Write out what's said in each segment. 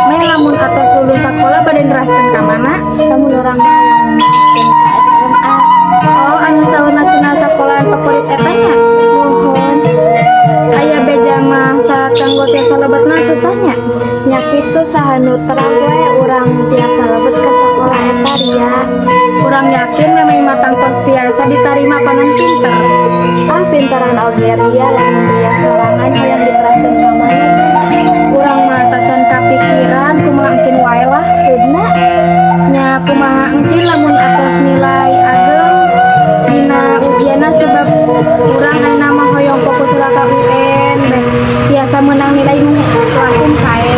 Mei lamun atos lulus sekolah pada neraskeun ka mana? Kamu orang ke SMA. Oh, anu sauna cenah sekolahan favorit eta nya. Mohon Aya beja mah sakanggo tiasa lebetna sesanya. nya kitu saha nu terang we urang tiasa lebet ka sakola eta ria. Kurang yakin memang matang tos tiasa diterima panon pinter. Ah pintaran oge ria lamun ria sorangan hoyong diteraskeun ka mana cenah. Kurang mah tacan kapikiran kumaha engkin wae lah. Sudna Nya kumaha engkin lamun atos nilai ageng dina ujianna sebab kurang ayeuna mah hoyong fokus heula ka UN beh tiasa menang nilai nu langkung sae.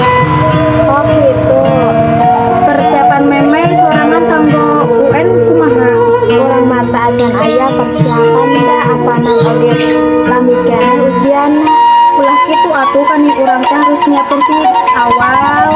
oh kitu. Persiapan memeh sorangan kanggo UN kumaha? Urang mata acan aya persiapan da apanan oge lami keneh ujian. Ulah kitu atuh kan urang teh harus nyiapkeun ti awal.